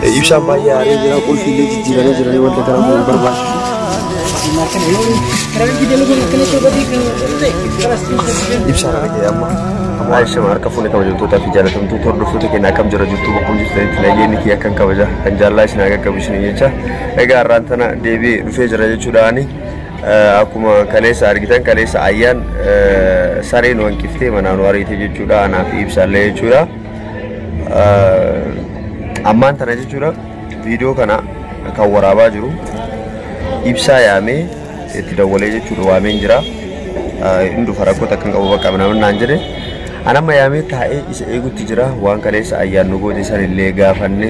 ibsa baay'ee jira qulfillee jijjiiranii jiranii wanta kana mun barbaadu. Ibsa argee amma Aisha marka fuune kabajamtoota fi jaalatamtoota hordoftoota keenya akkam jira jirtu bakka jirtanitti nageenyi kiyya akkan kabaja kan jaallaa isin qaqqabu isin jecha egaa har'aan tana deebi'ee dhufee jira jechuudhaani akkuma kaleessa argitan kaleessa ayyaan sareen wanqiftee manaan wariitee jechuudha anaaf ibsaallee jechuudha ammaan tana jechuudha viidiyoo kana kan waraabaa jiru ibsaa yaamee itti dawwalee jechuudha waameen jira inni dhufa rakkoota akkan qabu bakka naan jedhe anamma yaamee taa'ee isa eegutti jira waan kaleessa ayyaan nu goote san illee gaafanne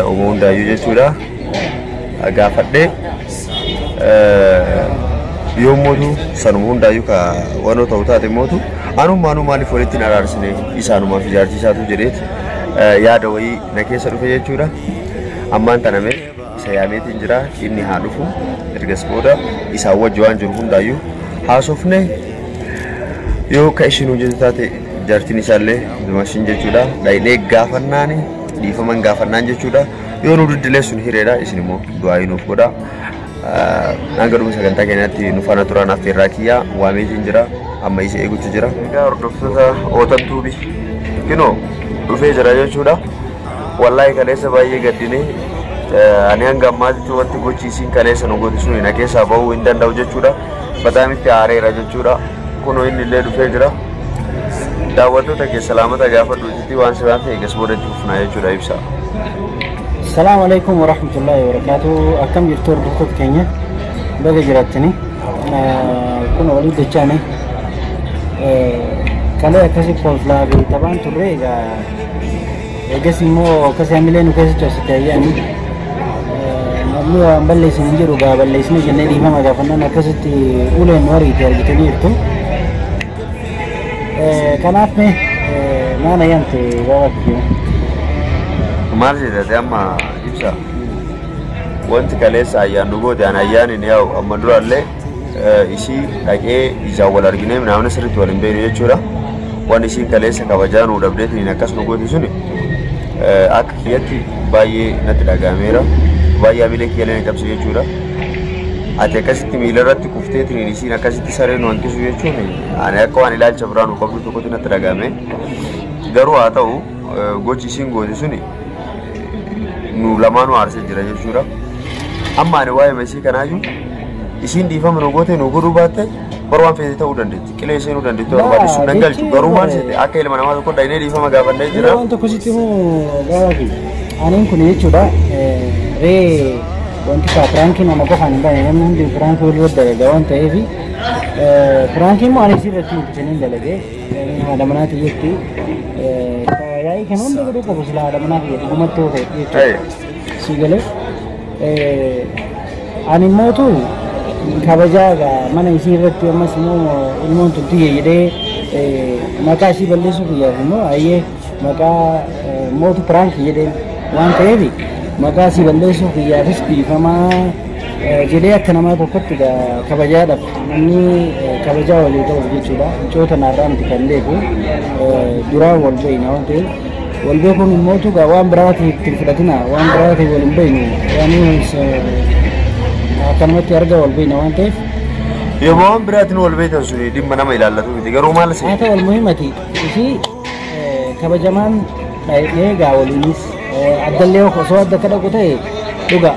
uumuu hundaayyuu jechuudha gaafadhee yommuu sanuma hundaayyuu ka wanoo ta'u taate mootu anummaanuu maaliif walitti araarsine isaanumaaf ijaarsiisaatu jedheet yaada wayii na keessa dhufe jechuudha ammaan taname isa yaameetiin jira inni haa dhufu ergas booda isaan wajji waan jiru hundaayyuu haasofne yoo ka ishiin hojjetu taate jaartiin isaallee dumashin jechuudha dhaydhee gaafannaani dhiifaman gaafannaan jechuudha yoo nu diddilee sun hireedha isin immoo du'aa nuuf godha hanga dhuma sagantaa keenyatti nu faana turaan affeerraa kiyyaa waameetiin jira amma isa eegutti jira egaa hordoftoota ootantuubi kinoo dhufee jira jechuudha wallaahi kaleessa baay'ee gaddine ani hanga ammaatitti wanti gochiisiin kaleessa nu goote sun na keessaa bahuu hin danda'u jechuudha badaamitti aareera jechuudha kunoo inni illee dhufee jira daawwattoota kee salaamata gaafadhuutti waan siraan ta'e eegas boodatti fufnaa jechuudha ibsa. السلام عليكم ورحمة الله وبركاته. أكم يرتور دكتور كينيا بقى جراتني كنا وليد الجاني كلا كسي فوزلا بي طبعا تريجا كسي مو كسي عملين وكسي توسيت يعني مو بلي سنجرو بقى بلي سنجر ندي ما جافنا كسي أولى نوري تيجي تنيرتو كان عارفني ما أنا ينتي وقتي maal jedhate amma ibsa wanti kaleessa ayyaan nu goote ayyaan inni yaa'u amma durallee ishii dhaqee ijaan wal arginee naamna sirriitti wal hin beeknu jechuudha waan ishiin kaleessa kabajaa nu dhabdeetiin akkas nu goote suni akka kiyyatti baay'ee natti dhagahameera baay'ee hamilee kiyyallee ni qabse jechuudha ati akkasitti miila irratti kufteetiin ishiin akkasitti saree nu hanqisu jechuun ani akka waan ilaalcha biraa nu qabdu tokkotti natti dhagahame garuu haa ta'u gochi ishiin goote suni nu lamaanu arsee jira jechuudha amma ani waa'ee meeshii kanaayyuu isiin dhiifama nu goote nu godhuu baatte barwaan feete ta'uu dandeetti qilee ishee nu dandeetti barbaadisuu nan galchu garuu maal seete akka ilma namaa tokko dhaynee dhiifama gaafannee jira waan tokko sitti immoo gaafatu aniin kun jechuudha ree wanti kaa firaankiin nama qofaan hin baane namni hundi firaankii walirra dalagaa waan ta'eef firaankiin immoo ani sirratti hojjetanii dalagee haadha manaa xiyyeetti yaa'ii kan hunda godhuu qabu sila haadha manaa xiyyeetti gumatti yoo ta'e jechuudha sii galee ani immootu kabajaa mana isii irratti ammas immoo ilmoon tuntiyye jedhee maqaa ishii balleessuuf iyyaaf immoo ayyee maqaa mootu piraankii jedheen waan ta'eef maqaa ishii balleessuuf iyyaafis dhiifamaa jedhee akka namaa tokkotti kabajaadhaaf namni kabajaa walii ta'uuf jechuudha micoota naarraa miti kan beeku duraan wal beeyna waan ta'eef wal beekuun immootu waan biraatiif itti fudhatina waan biraatiif wal hin beeynu waan akkanumatti arga wal beeyna waan ta'eef yooma waan biraatiin wal beeytan suni dhimma nama ilaallatu miti garuu maal si haa ta'u wal muhiimati ishii kabajamaan dhaa'ee gaa waliinis addallee osoo adda akka dhaqu ta'e dhuga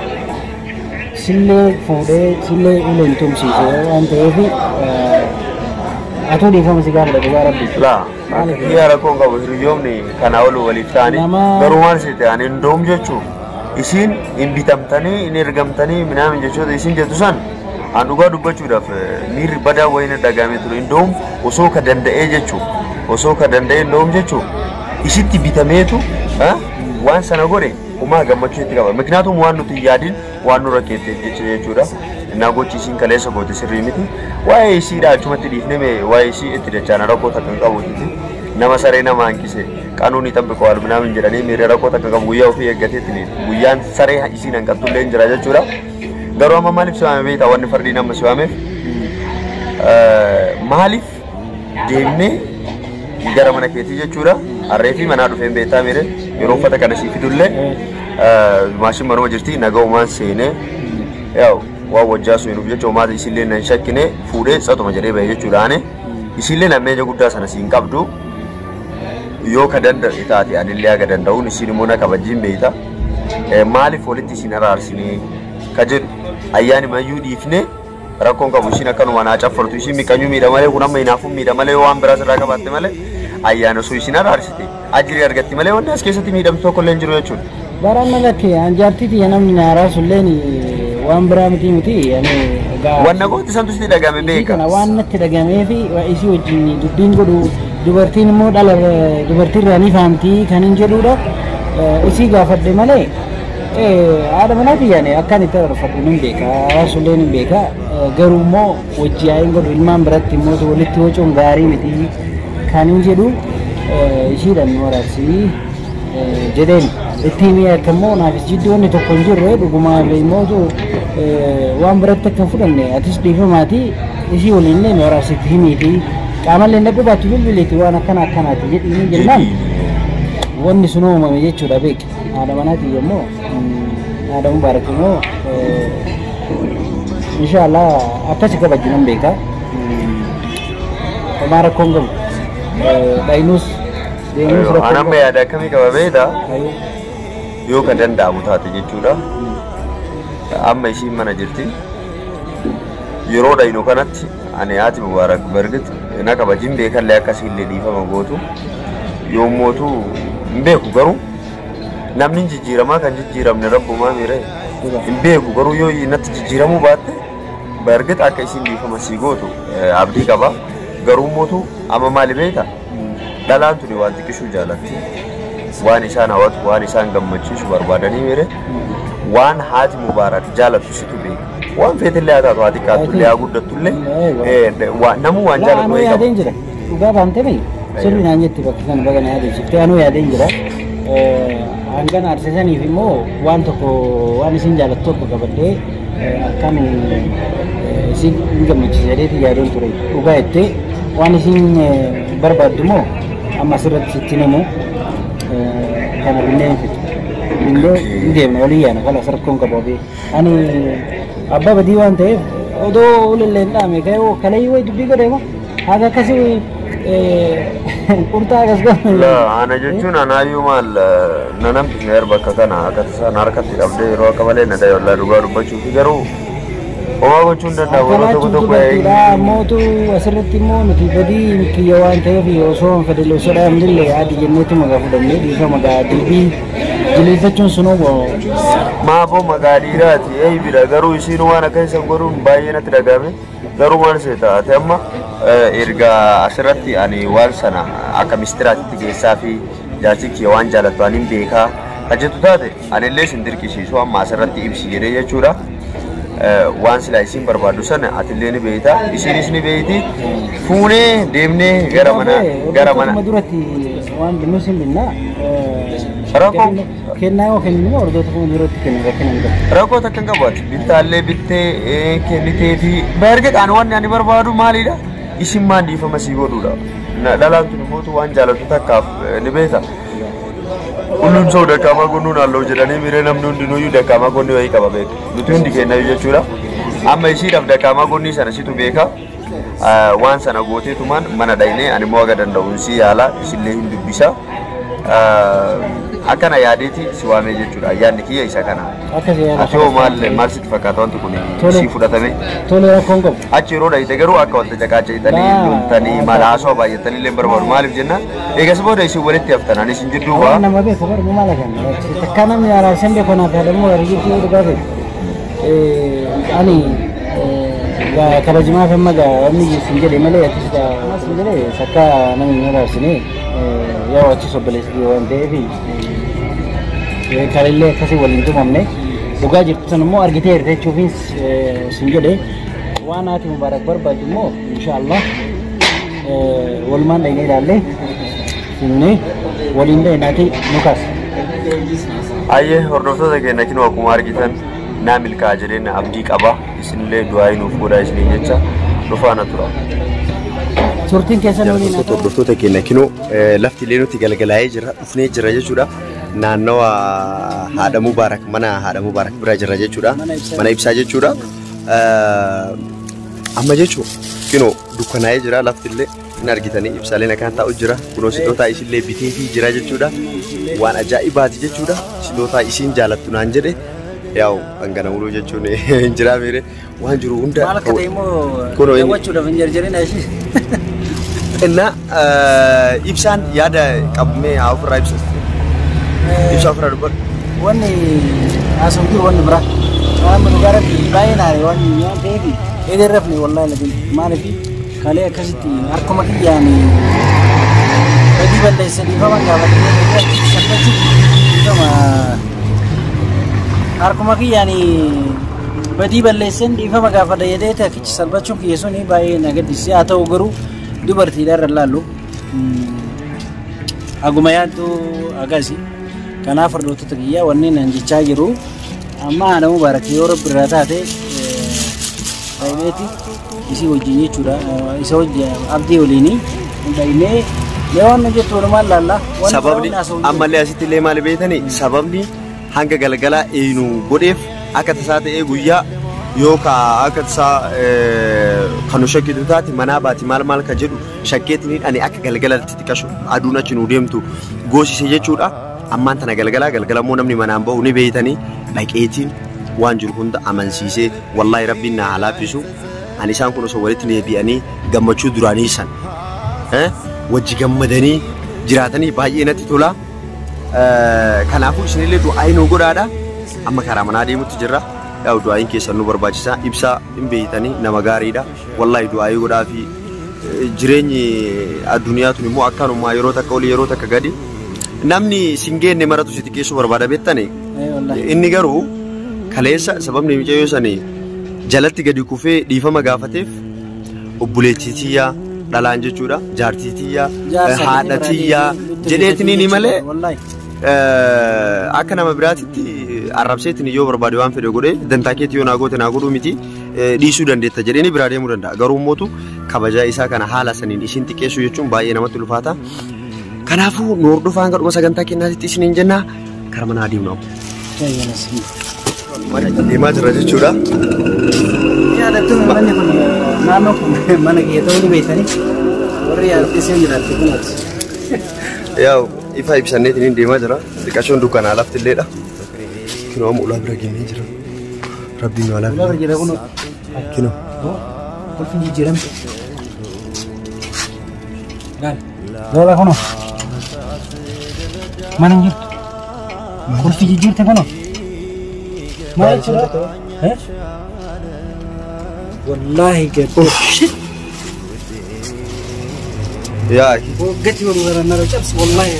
sillee fuudhee sillee ulee hin tumsiise waan ta'eef atoo dhiifama si gaafa dhugaa rabbi laa yaa rakkoon qabu hiriyoomni kanaa olu waliif ta'anii garuu maal si ta'an hin doom jechuu isiin hin bitamtanii hin ergamtanii minaamin jechoota isiin jettu san an dhugaa dubbachuudhaaf miirri badaa wayina dhagaamee ture indoom osoo ka danda'ee jechuu osoo ka danda'ee indoom jechuu isitti bitameetu waan sana godhe umaa gammachuu itti qaba miknaatum waan nuti yaadin waan nu rakkeette jechuudha innaa gochi isiin kaleessa goote sirrii miti waa'ee isiidha achumatti dhiifneme waa'ee isii itti dachaana rakkoo takka hin qabuutiti nama saree nama hanqise qanuuni xabbiqoo alminaamin jedhanii miirri rakkoo takka qabu guyyaa ofii eeggateetiin guyyaan saree isiin hanqattullee hin jira jechuudha garuu amma maaliif siwaame beektaa wanni fardii nama siwaameef maaliif deemnee gara mana keetii jechuudha harree fi manaa dhufeen beektaa miire yeroo uffata kana sii fidullee maashin manuma jirti nagaumaan seenee yaa'u waan wajjaa seenuuf jecha uummata isillee nan shakkine fuudhee satuma jedhee bahee jechuudhaani isillee nammeenya guddaa sana siin qabdu yoo ka danda'e taate anillee aga danda'uun isin immoo na kabajjiin beeyta maaliif walitti isin araarsinee ka jedhu ayyaani mayyuu dhiifne rakkoon qabu isin akkanuma naa caffartu isin miqanyuu miidha malee kun amma hinaafuun miidha malee waan biraa sirraa qabaatte malee ayyaana osoo isin araarsite ajjirii argatti malee wanti as keessatti miidhamtu tokko illee hin jiru jechuudha. Baraan malatti anjaartiiti namni na araasulleen waan biraa miti wanna gooti santu sitti dhagame beeka. Waan natti dhagamee fi isii wajjin dubbiin godhu dubartiin immoo dhala dubartiin raanii faamtii kan hin jedhudha isii gaafadhe malee haadha manaati yaane akkaan itti arfadhu nin beeka araasullee nin beeka garuu immoo wajji yaa'iin godhu ilmaan biratti immoo walitti wacuun gaarii miti kan hin jedhu ishiidhaan nu araarsii jedheen ittiin yakkammoo naafis jidduu wanni tokko hin jirre dhugumaa immoo waan biratti akka fudhanne atis dhiifamaati ishii waliin nu araarsitti himiiti qaamallee naqu baatu bilbileeti waan akkanaati jedhini jennaan wanni sun uumame jechuudha beeki haadha manaati yemmoo haadha mubaarak immoo inshaallah akkasi kabajjinan beeka homaa rakkoon gabu dhaynus anamma yaada akkamii qaba beektaa yoo ka danda'amu taate jechuudha amma ishiin mana jirti yeroo dhaynu kanatti ani haati mubaarak bargit na kabajin beekallee akkasiillee dhiifama gootu yoommootu hin beeku garuu namni jijjiiramaa kan jijjiiramne rabbumaa miire hin beeku garuu yoo natti jijjiiramuu baatte bargit akka isiin dhiifama sii gootu abdii qaba garuu mootu amma maali beektaa dhalaan tuni waan xiqqishuu jaalatti waan isaan hawwatu waan isaan gammachiisu barbaadanii miire waan haati mubaarak jaalatu situ beeka waan feetillee haa taatu haa xiqqaatullee haa guddattullee namuu waan jaalatu wayii yaadeen jira dhugaa baantee beeyi sirri naan jetti bakka kana baga na yaadeessiftee anuu yaadeen jira hangan arsisaniif immoo waan tokko waan isin jaalattu tokko qabadhee akkaan isin hin gammachiisadeeti yaadeen ture dhugaa jettee waan isin barbaaddu immoo amma asirratti sitti himu kana binneen fitu bindee hin deemne walii yaana kala sarkoon qabaabee ani abbaa badii waan ta'eef odoo ulillee hin dhaame ka'ee kalayyii wayi dubbii godheema haga akkasii qurxaa akkas godhe. Ana jechuun anaayyuu maal nanam bisneer bakka kana akka isaan harkatti qabdee yeroo akka malee na ta'e wallaa dhugaa dubbachuuf garuu homaa gochuun danda'a warra tokko tokko mootu asirratti immoo nuti badii kiyya waan ta'eef osoo hin fedhe osoo dhaamnillee adii jenneetu magaa fudhannee dhiifa magaa dilbii jiliifachuun sunuu maaboo magaa dhiiraati bira garuu isiin waan akka isan godhuun baay'ee natti dhagahame garuu maal seeta ati amma erga asirratti ani waan sana akka mistiraatitti geessaa fi jaarsi kiyya waan jaalatu ani hin beekaa kajettu taate anillee sin dirqisiisu amma asirratti ibsi jedhee jechuudha. waan sila isin barbaadu sana atillee ni beeyta isinis ni beeyti fuunee deemnee gara mana duratti waan binus hin binna rakkoo kennaa yoo kennu ordoota fuun duratti kennan rakkoo takkan qabaati bittaallee bittee kennitee fi barge qaan waan ani barbaadu maalidha isin maan dhiifama sii godhuudha dhalaan tun mootu waan jaalatu takkaaf ni beeyta kullum sau dakkaama gonnuun halluu jedhanii miree namni hundinuyyuu dakkaama gonni wayii qaba beeku nuti hundi kennayu jechuudha amma isiidhaaf dakkaama gonnii sana situ beeka waan sana gooteetumaan mana dhaynee ani immoo aga danda'uun si yaala isillee hin dubbisa akkana yaadeeti si waamee jechuudha yaadni kiyya isa kana ati hoo maal sitti fakkaata wanti kun si fudhatame tole rakkoon qabu achi yeroo dhayite garuu akka wanta caqaaca'itanii loltanii mala haasawaa baay'atanii illee barbaadu maaliif jennaan eegas booda isin walitti haftan ani isin jidduu waa nama beeku barbu maala kan takka namni araarsan beeku naaf yaadamu warriitti dhugaa beeku ani kabajimaaf amma wanni isin jedhe malee atis isin jedhe sakka namni araarsine yoo achi sobboleessi waan ta'eef kalillee akkasii waliin tumamne dhugaa jirtu san immoo argitee hirte jechuufis isin jedhe waan haati mubaarak barbaadu immoo inshaallah walumaan dhaynee ilaallee sinne waliin dhaynaati nu kaasa. Ayyee hordoftoota keenya kinoo akkuma argitan naa milkaa jedheen abdii qaba isinillee du'aa nuuf godhaa isinii jecha dhufaana tura. Turtiin keessa hordoftoota keenya kinoo lafti illee nuti galgalaa'ee jira dhufnee jira jechuudha. naannawa haadha Mubaarak mana haadha Mubaarak bira jirra jechuudha. Mana ibsaa jechuudha. Amma jechuun kunoo dukkanaa'ee jira laftillee hin argitanii ibsaaleen akkaan taa'u jira. Kunoo sidoota isillee biteetii jira jechuudha. Waan ajaa'ibaati jechuudha. Sidoota isiin jaalattu naan jedhe yaa'u hangana muluu jechuun hin jira meere waan jiru hunda. Maal akka ta'e immoo daawwachuudhaaf hin jarjarina ishee. Inna ibsaan yaada qabmee haa ofirraa ibsa. Ibsa ofirraa dubbadhu. Wanni asum jiru wanni biraa. Waan dhugaarratti baay'ee naare waan ta'eef eedirrafni wallahi lakin maaliif kalee akkasitti harkuma kiyyaan badii balleessa dhiifama gaafatanii harkuma kiyyaan badii balleessan dhiifama gaafata jedhee takkichi salphachuun kiyya suni baay'ee na gaddisiise haa ta'u garuu dubartiidha irra laallu aguma yaaddu agasi kanaaf hordoftoota kiyyaa wanneen nan jechaa jiru amma haadha Mubaarak yoo rabbi irraa taate baay'eeti isii wajjin jechuudha isa wajjin abdii waliinii hundinee mee waan jettu walumaan laalla sababni ammallee asitti illee maali beektanii sababni hanga galgalaa eenu godheef akka tasaa ta'ee guyyaa yookaan akka tasaa kan shakkitu taate manaa baati maal ka jedhu shakkeetiniin ani akka galgalatti xiqqashu aduun achi nu deemtu goosise jechuudha. Ammaan tana galgala moo namni manaan bahu ni beeytanii dhaqeetiin waan jiru hunda amansiisee wallahi rabbiin na halaafisu ani isaan kun osoo walitti deebi'anii gammachuu duraanii san wajji gammadanii jiraatanii baay'ee natti tola. Kanaafuu isinillee du'aayi nu godhaadha. Amma karaa manaa deemutti jirra. Yaa'u du'aayiin keessan nu barbaachisa. Ibsaa hin beeytanii nama gaariidha. Wallahi du'aayi godhaa fi jireenyi addunyaa tun immoo akkanummaa yeroo takka olii yeroo takka gadi. Namni singeenne maratu sitti keessu barbaada beektanii inni garuu kaleessa sababni mijaayoo sanii jalatti gadi kufee dhiifama gaafateef obboleettitiyyaa dhalaan jechuudha jaartitiyyaa haadhatiyyaa jedheetiniin malee akka nama biraatitti arrabseetiin yoo barbaade waan fedhe godhee dantaa keetti yoo naa goote naa godhuu miti dhiisuu dandeetta jedheeni biraa deemuu danda'a garuu mootu kabajaa isaa kana haala saniin ishiin xiqqeessu jechuun baay'ee namatti ulfaata. Kanaafuu nu hordofaan gadhuma sagantaa kennaatitti isiniin jenna karaa manaa deemna. Deemaa jirra jechuudha. Yaadattuun manni kun naannoo kun mana kiyya ta'uu ni beektanii warri yaadattee jiraatte kunuuti. Yaa'u ifa ibsanneetiin deemaa jira. Xiqqashoon dukkanaa laftilleedha. Kinoo amma ulaa bira geenyee jira. Rabbiin nu alaa. Ulaa bira jira kunoo. Kinoo. Kolfi jijjiiramte. Lola kunoo. Mana jirtu. Kolfi jijjiirte kunoo. Maal jechuudha? Wallahi gaboo. Yaa. Gati walu gara naro chaps wallahi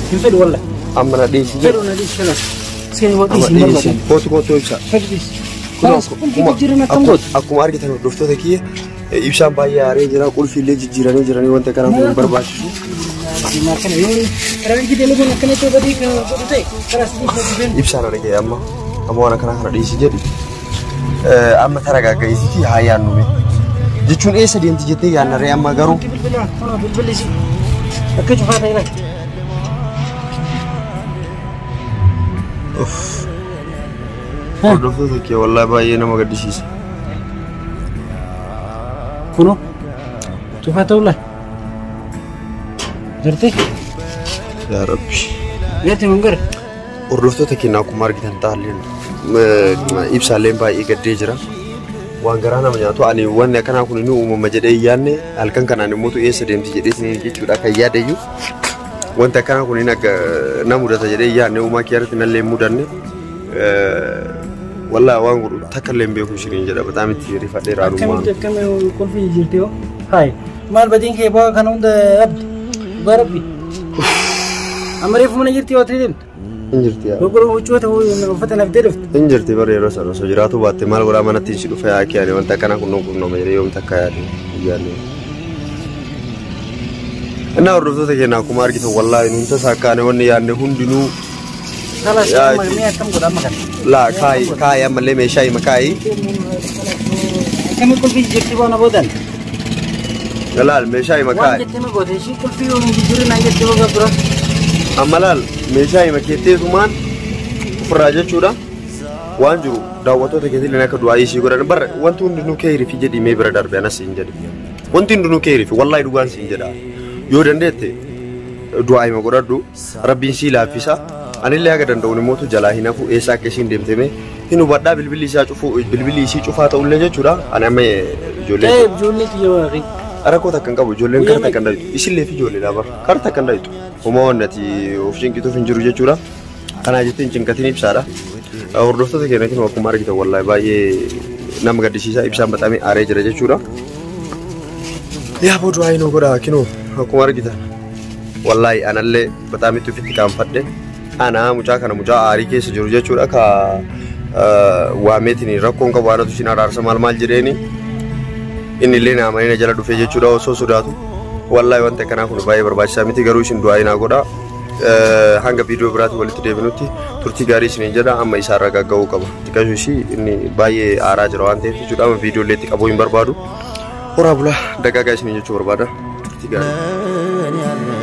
hin fedhu wallahi. Amma na dhiisi. Fedhu na dhiisi kanas. Sini waqtii sin barbaada. Kootu ibsa. Fedhu dhiisi. Akkuma argitan hordoftoota kiyya ibsaan baay'ee aaree jira qulfiillee jijjiiranii jiranii wanta kana kun barbaachisu. Ibsaan argee amma waan kana dhiisi jedhi amma taragaaggeessiti haa yaannume jechuun eessa deemti jettee yaannaree amma garuu. Akka cufaa ta'e laata. Hordoftoota kiyya wallahi baay'ee nama gaddisiisa. Kuno cufaa ta'uu laata. Jirti? Yaa Rabbi. Jirti mangara. Hordoftoota keenya akkuma argitan taalleen ibsaalleen baay'ee gaddee jira. Waan garaa nama nyaatu ani wanni akkanaa kun inni uumama jedhee yaanne halkan kanaan immoo eessa deemti jedhee jechuudha kan yaadayyuu. Wanti akkanaa kun inni akka na mudata jedhee yaanne uumaa kiyyarratti nallee mudanne wallaahi waan godhu takka illee beeku isheen jedha bataam itti rifadhee raadummaa. Akkamitti kolfii jirti hoo? Hayi maal badin kee baa kana hunda abdi barabbi. Amma reefu mana jirti yoo ta'e deemtu. Injirti yaa. Gurguruu huccoota uffata naftee dhufte. Injirti bara yeroo sana osoo jiraatu baatte maal godhaa manatti si dhufe yaa kiyyaane wanta akkanaa kun nama jedhee yoom takka yaadne. Innaa hordoftoota keenya akkuma argitan wallaahi nuun tasaakkaane wanni yaadne hundinuu. Salas mee akkam godha amma kana. Laa kaayi ammallee meeshaa hima kaayi. Akkamitti kolfii jirti boona boodan. Laal meeshaa hima kaayi. Waan jettee ma goote ishii kolfii yoo jijjiirri naan jettee boga dura. Amalal meeshaa hima keetteetumaan ofirraa jechuudha waan jiru daawwattoota keetiin akka du'aa isii godhan barra wanti hundinuu keeriif jedhi mee bira darbe anas hin jedhi wanti hundinuu keeriif wallahi dhugaan siin jedha yoo dandeette du'aa hima godhadhu rabbiin sii laaffisa anillee aga danda'uun immoo jalaa hin hafu eessa akka isiin deemteme hin hubadhaa bilbilli isii cufaa ta'ullee jechuudha ani amma ijoollee kiyyoori Arakoo takkan qabu ijoolleen kara takkan dhayitu isillee fi ijoolleedha bara kara takkan dhayitu homaa wannati of cinqituuf hin jiru jechuudha kanaa jetteen cinqatiin ibsaadha hordoftoota keenyatiin akkuma argitan wallahi baay'ee nama gaddisiisa ibsaan baxamee aaree jira jechuudha yaa boodu ayinoo godha kinoo akkuma argitan wallahi anallee baxaamitti ofitti kaanfadhe ana mucaa kana mucaa aarii keessa jiru jechuudha ka waameetiin rakkoon qabu aanatu isin araarsa maal jedheeni inni illee naamanii na jala dhufee jechuudha osoo sodaatu wallahi wanta kanaa kun baay'ee barbaachisaa miti garuu isin du'aa inaa godha hanga viidiyoo biraatti walitti deebinutti turtii gaarii isiniin jedha amma isaa irraa gagga'uu qaba xiqqaashuu ishii inni baay'ee aaraa jira waan ta'eef jechuudha amma viidiyoo illee itti qabuu hin barbaadu horaa bulaa dagaagaa isiniin jechuu barbaada turtii gaarii